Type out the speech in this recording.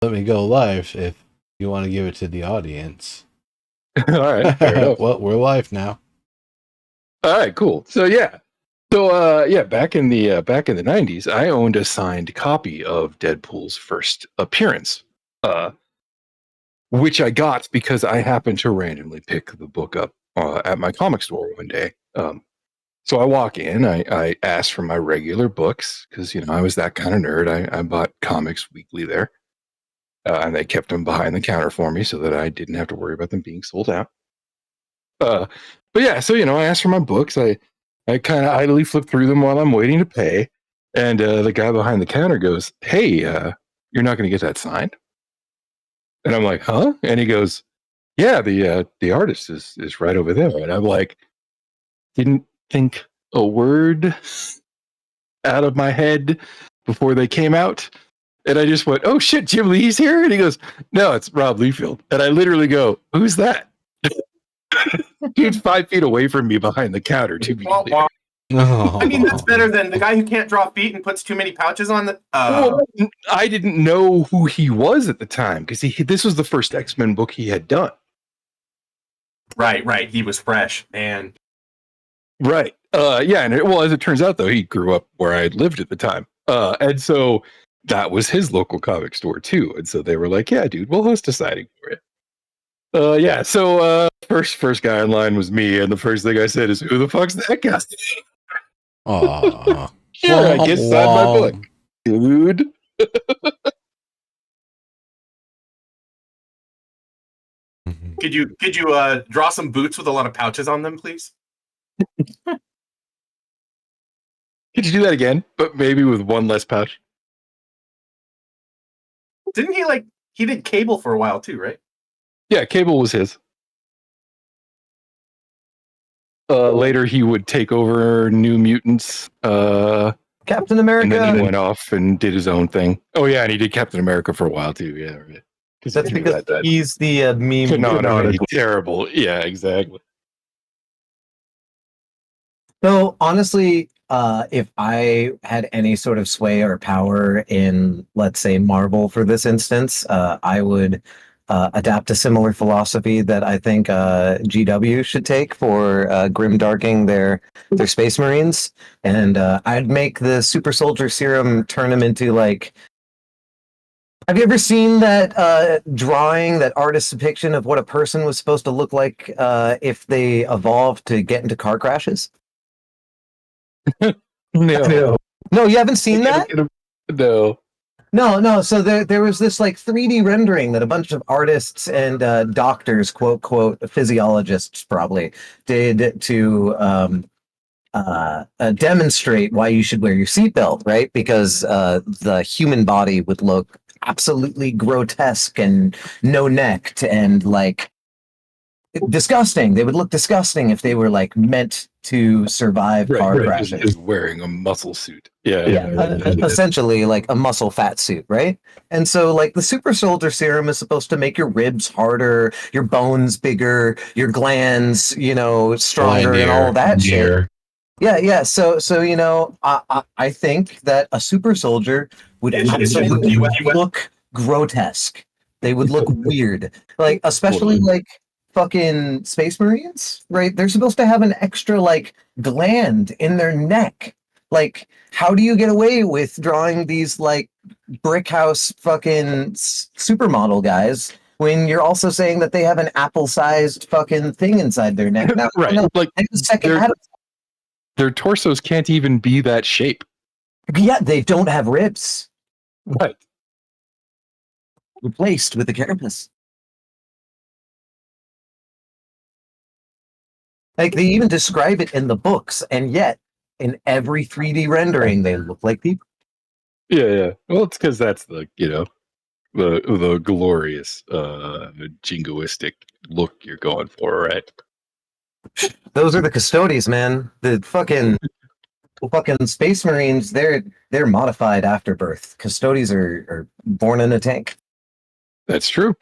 let me go live if you want to give it to the audience. All right, fair enough. Well, we're live now. All right, cool. So back in the 90s, I owned a signed copy of Deadpool's first appearance, which I got because I happened to randomly pick the book up at my comic store one day. So I walk in, I ask for my regular books because I was that kind of nerd. I bought comics weekly there, and they kept them behind the counter for me so that I didn't have to worry about them being sold out. But yeah, so I asked for my books. I kind of idly flip through them while I'm waiting to pay, and the guy behind the counter goes, "Hey, you're not going to get that signed?" And I'm like, "Huh?" And he goes, "Yeah, the artist is right over there." And I'm like, didn't think a word out of my head before they came out. And I just went, "Oh shit, Jim Lee's here?" And he goes, "No, it's Rob Liefeld." And I literally go, "Who's that?" Dude, 5 feet away from me behind the counter. I mean, that's better than the guy who can't draw feet and puts too many pouches on the. Well, I didn't know who he was at the time because this was the first X-Men book he had done. Right. He was fresh, man. Right. And as it turns out, though, he grew up where I lived at the time. And so that was his local comic store, too. And so they were like, "Yeah, dude, we'll host a signing for you." So first guy in line was me, and the first thing I said is, "Who the fuck's that guy?" Aww. Sure, I guess sign my book, dude. Could you draw some boots with a lot of pouches on them, please? Could you do that again, but maybe with one less pouch? Didn't he did Cable for a while too, right? Yeah, Cable was his. Later, he would take over New Mutants. Captain America. And then he went off and did his own thing. Oh, yeah, and he did Captain America for a while, too. Yeah, right. That's because he's the meme. No, terrible. Yeah, exactly. So, honestly, if I had any sort of sway or power in, let's say, Marvel for this instance, I would adapt a similar philosophy that I think GW should take for grimdarking their Space Marines, and I'd make the Super Soldier Serum turn them into like. Have you ever seen that drawing, that artist's depiction of what a person was supposed to look like if they evolved to get into car crashes? No, you haven't seen that? No. So there was this like 3D rendering that a bunch of artists and doctors, quote physiologists, probably did to demonstrate why you should wear your seatbelt, right? Because the human body would look absolutely grotesque and no-necked and like disgusting. They would look disgusting if they were like meant to survive car crashes. Is wearing a muscle suit. Yeah. Essentially like a muscle fat suit, right? And so like the Super Soldier Serum is supposed to make your ribs harder, your bones bigger, your glands, stronger, and all of that shit. Yeah. So I think that a super soldier would absolutely look grotesque. They would look weird, like especially like fucking Space Marines, right? They're supposed to have an extra like gland in their neck. Like, how do you get away with drawing these like brick house fucking supermodel guys when you're also saying that they have an apple-sized fucking thing inside their neck? Now, right? like their torsos can't even be that shape. Yeah, they don't have ribs. Right. Replaced with a carapace. Like, they even describe it in the books, and yet, in every 3D rendering, they look like people. Yeah. Well, it's because that's the glorious jingoistic look you're going for, right? Those are the custodies, man. The fucking Space Marines, they're modified after birth. Custodies are born in a tank. That's true.